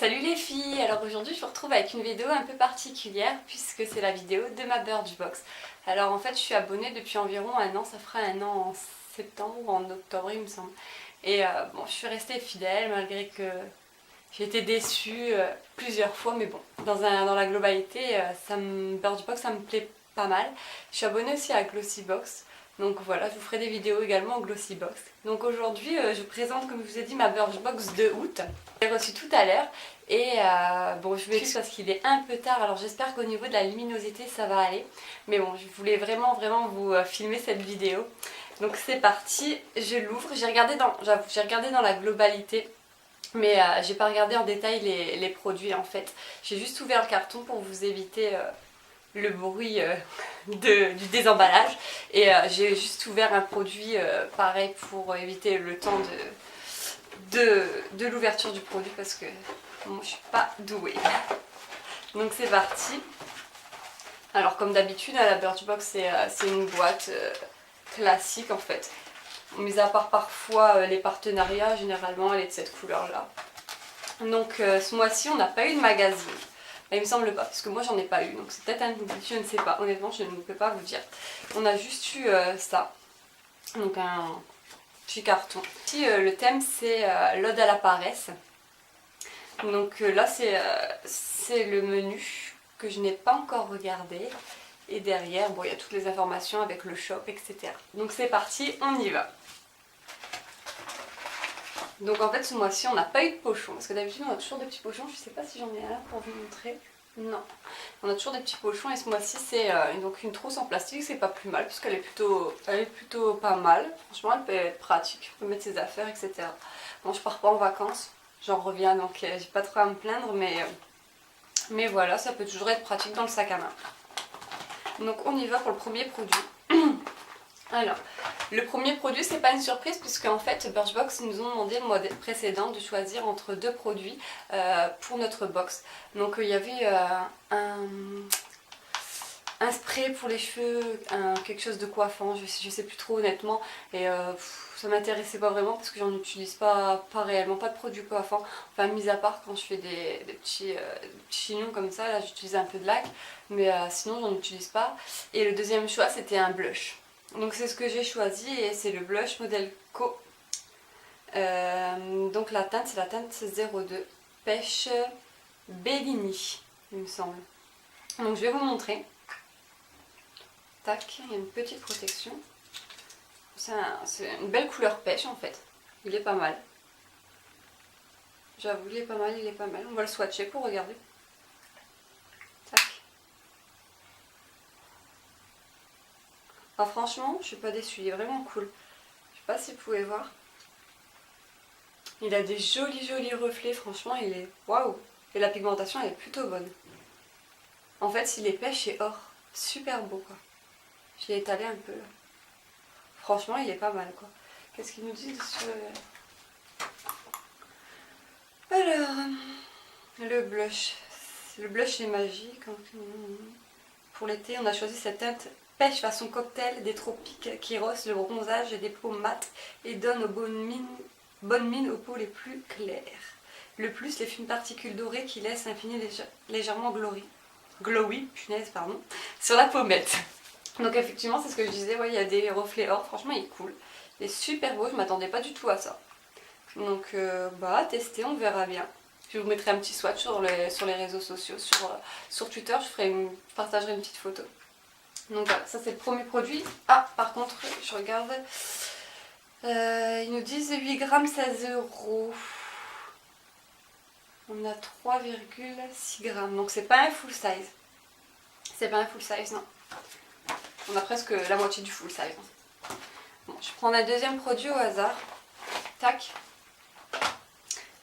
Salut les filles! Alors aujourd'hui je vous retrouve avec une vidéo un peu particulière puisque c'est la vidéo de ma Birchbox. Alors en fait je suis abonnée depuis environ un an, ça fera un an en septembre ou en octobre il me semble. Et bon, je suis restée fidèle malgré que j'ai été déçue plusieurs fois, mais bon, dans la globalité, Birchbox ça me plaît pas mal. Je suis abonnée aussi à Glossybox. Donc voilà, je vous ferai des vidéos également en Glossybox. Donc aujourd'hui, je vous présente, comme je vous ai dit, ma Birchbox de août. Je l'ai reçue tout à l'heure et bon, je m'excuse parce qu'il est un peu tard. Alors j'espère qu'au niveau de la luminosité, ça va aller. Mais bon, je voulais vraiment vous filmer cette vidéo. Donc c'est parti, je l'ouvre. J'ai regardé dans la globalité. Mais j'ai pas regardé en détail les produits en fait. J'ai juste ouvert le carton pour vous éviter le bruit du désemballage. Et j'ai juste ouvert un produit pareil pour éviter le temps de l'ouverture du produit parce que moi je suis pas douée. Donc c'est parti. Alors comme d'habitude à la Birchbox c'est une boîte classique en fait. Mis à part parfois les partenariats, généralement elle est de cette couleur là. Donc ce mois-ci on n'a pas eu de magazine. Il me semble pas, parce que moi j'en ai pas eu, donc c'est peut-être un oubli, je ne sais pas, honnêtement je ne peux pas vous dire. On a juste eu ça, donc un petit carton. Ici le thème c'est l'ode à la paresse. Donc là c'est le menu que je n'ai pas encore regardé. Et derrière, bon, il y a toutes les informations avec le shop, etc. Donc c'est parti, on y va. Donc en fait ce mois-ci on n'a pas eu de pochon, parce que d'habitude on a toujours des petits pochons, je sais pas si j'en ai un là pour vous montrer. Non, on a toujours des petits pochons et ce mois-ci c'est donc une trousse en plastique, c'est pas plus mal puisqu'elle est plutôt pas mal. Franchement elle peut être pratique, on peut mettre ses affaires, etc. Bon, je pars pas en vacances, j'en reviens donc j'ai pas trop à me plaindre, mais voilà, ça peut toujours être pratique dans le sac à main. Donc on y va pour le premier produit. Alors, le premier produit, c'est pas une surprise puisque en fait Birchbox nous ont demandé le mois précédent de choisir entre deux produits pour notre box. Donc il y avait un spray pour les cheveux, quelque chose de coiffant, je sais plus trop honnêtement, et ça m'intéressait pas vraiment parce que j'en utilise pas réellement, pas de produits coiffants, enfin mis à part quand je fais des petits chignons comme ça, là j'utilise un peu de lac, mais sinon j'en utilise pas. Et le deuxième choix c'était un blush. Donc c'est ce que j'ai choisi et c'est le blush modèle Co. Donc la teinte c'est la teinte 02 Pêche Bellini il me semble. Donc je vais vous montrer. Tac, il y a une petite protection. C'est une belle couleur pêche en fait. Il est pas mal. J'avoue il est pas mal, il est pas mal. On va le swatcher pour regarder. Tac. Alors franchement, je suis pas déçue, il est vraiment cool. Je sais pas si vous pouvez voir. Il a des jolis reflets, franchement il est waouh. Et la pigmentation elle est plutôt bonne. En fait il est pêche et or. Super beau quoi. Je l'ai étalé un peu là. Franchement il est pas mal quoi. Qu'est-ce qu'ils nous disent sur le... Alors, le blush. Le blush est magique. Pour l'été on a choisi cette teinte pêche façon cocktail des tropiques qui rosse le bronzage et des peaux mates et donne aux bonnes mines aux peaux les plus claires. Le plus les fines particules dorées qui laissent un fini légèrement glowy, punaise pardon, sur la pommette. Donc effectivement c'est ce que je disais, ouais, il y a des reflets or, franchement il est cool. Il est super beau, je m'attendais pas du tout à ça. Donc bah à tester, on verra bien. Je vous mettrai un petit swatch sur les réseaux sociaux, sur Twitter, je partagerai une petite photo. Donc voilà, ça c'est le premier produit. Ah par contre, je regarde, ils nous disent 8 grammes 16 €. On a 3,6 grammes, donc c'est pas un full size. C'est pas un full size, non. On a presque la moitié du full size. Bon, je prends un deuxième produit au hasard. Tac.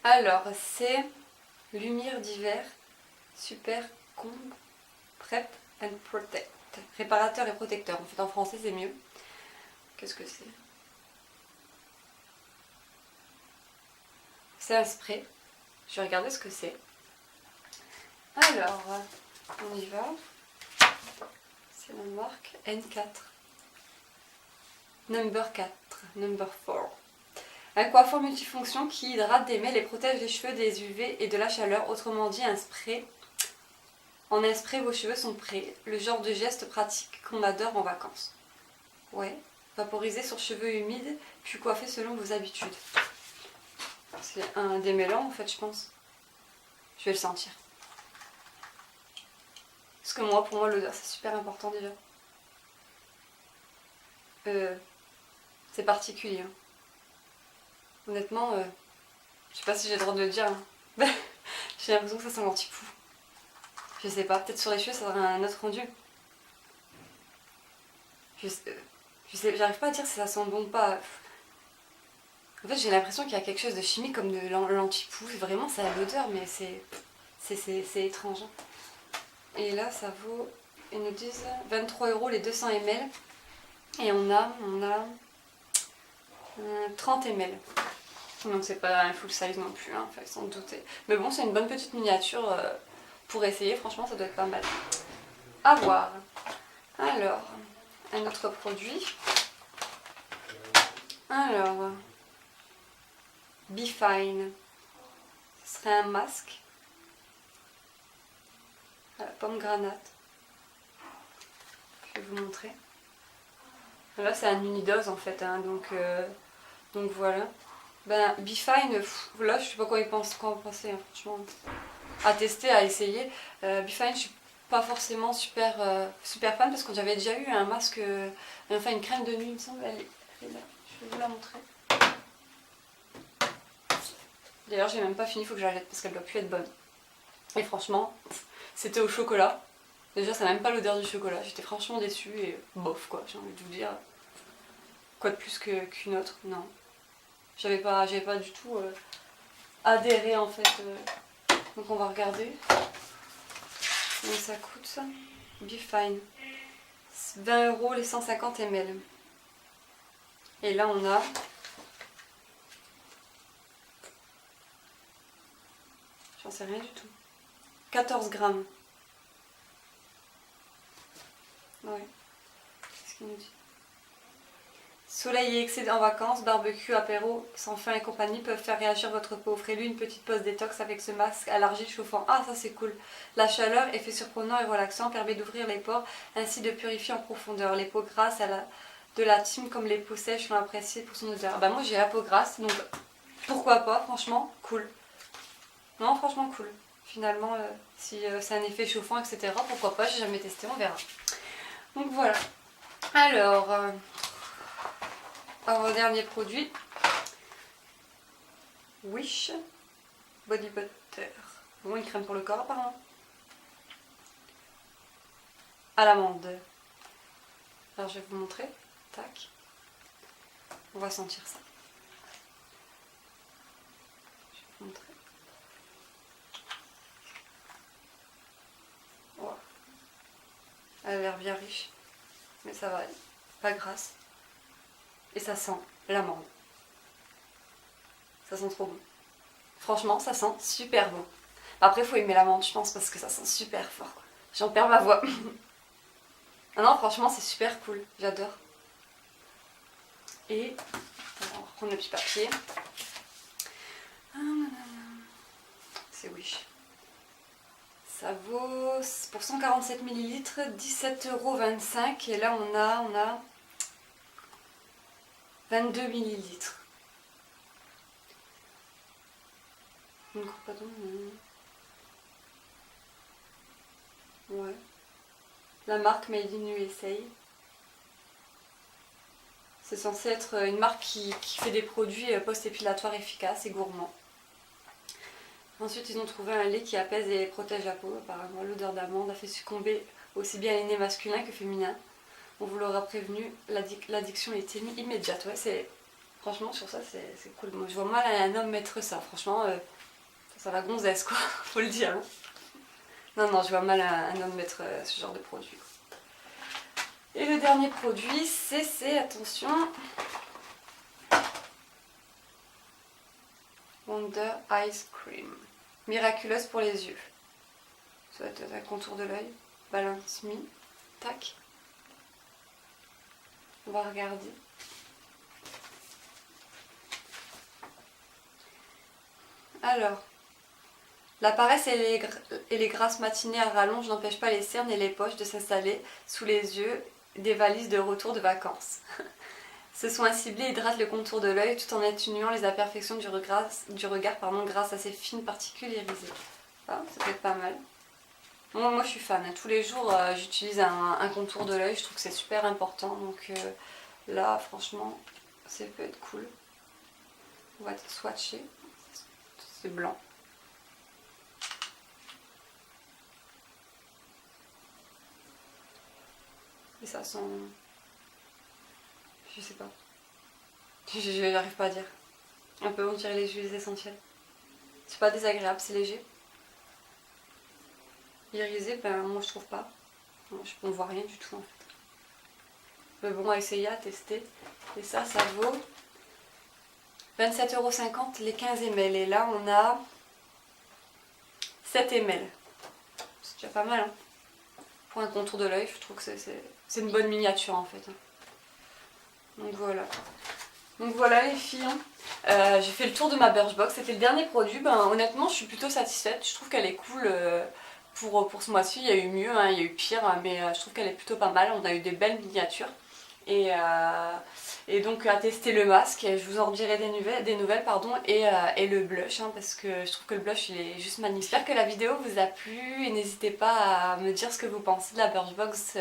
Alors, c'est Lumière d'hiver Super Comb Prep and Protect. Réparateur et protecteur. En fait, en français, c'est mieux. Qu'est-ce que c'est? C'est un spray. Je vais regarder ce que c'est. Alors, on y va. C'est la marque N4. Number 4. Number 4. Un coiffeur multifonction qui hydrate, démêle et protège les cheveux des UV et de la chaleur. Autrement dit, un spray. En un spray, vos cheveux sont prêts. Le genre de geste pratique qu'on adore en vacances. Ouais. Vaporiser sur cheveux humides, puis coiffer selon vos habitudes. C'est un démêlant en fait, je pense. Je vais le sentir. Parce que moi, pour moi, l'odeur, c'est super important déjà. C'est particulier. Hein. Honnêtement, je sais pas si j'ai le droit de le dire. Hein. J'ai l'impression que ça sent l'antipoux. Je sais pas, peut-être sur les cheveux, ça aurait un autre rendu. Je sais, j'arrive pas à dire si ça sent bon ou pas. En fait, j'ai l'impression qu'il y a quelque chose de chimique comme de l'antipoux. Vraiment, ça a l'odeur, mais c'est étrange. Hein. Et là, ça vaut, ils nous disent 23 € les 200 ml. Et on a 30 ml. Donc c'est pas un full size non plus, hein, enfin, sans douter. Mais bon, c'est une bonne petite miniature pour essayer, franchement ça doit être pas mal. À voir. Alors, un autre produit. Alors, Be Fine. Ce serait un masque. À la pomme granate. Je vais vous montrer. Là c'est un unidose en fait, hein, donc voilà. Ben, Be Fine, là je sais pas quoi en penser, hein, franchement. À tester, à essayer. Be Fine, je suis pas forcément super fan parce que j'avais déjà eu un masque, enfin une crème de nuit, il me semble, elle est là, je vais vous la montrer. D'ailleurs, j'ai même pas fini, il faut que je la jette parce qu'elle doit plus être bonne. Et franchement, c'était au chocolat. Déjà, ça n'a même pas l'odeur du chocolat, j'étais franchement déçue et bof quoi, j'ai envie de vous dire. Quoi de plus qu'une autre, non. J'avais pas du tout adhéré en fait. Donc on va regarder. Donc ça coûte ça. Be Fine. 20 € les 150 ml. Et là on a. J'en sais rien du tout. 14 grammes. Ouais. Qu'est-ce qu'il nous dit? Soleil et excès en vacances, barbecue, apéro, sans fin et compagnie peuvent faire réagir votre peau. Offrez-lui une petite pause détox avec ce masque à l'argile chauffant. Ah, ça c'est cool. La chaleur, effet surprenant et relaxant, permet d'ouvrir les pores, ainsi de purifier en profondeur. Les peaux grasses de la team comme les peaux sèches sont appréciées pour son odeur. Bah moi j'ai la peau grasse, donc pourquoi pas, franchement, cool. Non, franchement cool. Finalement, si c'est un effet chauffant, etc., pourquoi pas, j'ai jamais testé, on verra. Donc voilà. Alors... avant dernier produit, Wish Body Butter. Bon, une crème pour le corps apparemment. À l'amande. Alors je vais vous montrer. Tac. On va sentir ça. Je vais vous montrer. Wow. Elle a l'air bien riche. Mais ça va, pas grasse. Et ça sent l'amande. Ça sent trop bon. Franchement, ça sent super bon. Après, il faut aimer l'amande, je pense, parce que ça sent super fort. J'en perds ma voix. Ah non, franchement, c'est super cool. J'adore. Et on va reprendre le petit papier. C'est Wish. Ça vaut, pour 147 ml, 17,25 €. Et là, on a 22 ml. Ouais. La marque Made in USA. C'est censé être une marque qui fait des produits post-épilatoires efficaces et gourmands. Ensuite, ils ont trouvé un lait qui apaise et protège la peau. Apparemment, l'odeur d'amande a fait succomber aussi bien l'aîné masculin que féminin. On vous l'aura prévenu, l'addiction est immédiate. Ouais, franchement, sur ça, c'est cool. Moi, je vois mal un homme mettre ça. Franchement, ça va gonzesse, quoi. Faut le dire. Hein. Non, je vois mal un homme mettre ce genre de produit. Et le dernier produit, c'est, attention, Wonder Ice Cream. Miraculeuse pour les yeux. Ça va être un contour de l'œil. Balance Me. Tac. On va regarder. Alors, la paresse et les grasses matinées à rallonge n'empêchent pas les cernes et les poches de s'installer sous les yeux des valises de retour de vacances. Ce soin ciblé hydrate le contour de l'œil tout en atténuant les imperfections du regard grâce à ses fines particules irisées. Ah, ça peut être pas mal. Moi je suis fan, hein. Tous les jours j'utilise un contour de l'œil, je trouve que c'est super important. Donc là franchement, ça peut être cool. On va swatcher. C'est blanc. Et ça sent... Je sais pas. Je n'arrive pas à dire. Un peu on dirait les huiles essentielles. C'est pas désagréable, c'est léger. Irisé, ben moi je trouve pas. On voit rien du tout en fait. Mais bon, à essayer, à tester. Et ça vaut 27,50 € les 15 ml. Et là on a 7 ml. C'est déjà pas mal, hein. Pour un contour de l'œil, je trouve que c'est une bonne miniature en fait. Donc voilà. Donc voilà les filles, hein. J'ai fait le tour de ma Birchbox, c'était le dernier produit. Ben, honnêtement je suis plutôt satisfaite, je trouve qu'elle est cool pour ce mois-ci. Il y a eu mieux, hein, il y a eu pire, hein, mais je trouve qu'elle est plutôt pas mal. On a eu des belles miniatures. Et donc à tester le masque, je vous en dirai des nouvelles pardon, et le blush, hein, parce que je trouve que le blush il est juste magnifique. J'espère que la vidéo vous a plu et n'hésitez pas à me dire ce que vous pensez de la Birchbox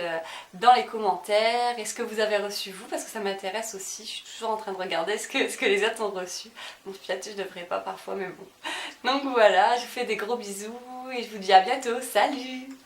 dans les commentaires et ce que vous avez reçu vous, parce que ça m'intéresse aussi. Je suis toujours en train de regarder ce que les autres ont reçu. Donc peut-être je devrais pas parfois, mais bon. Donc voilà, je vous fais des gros bisous et je vous dis à bientôt. Salut!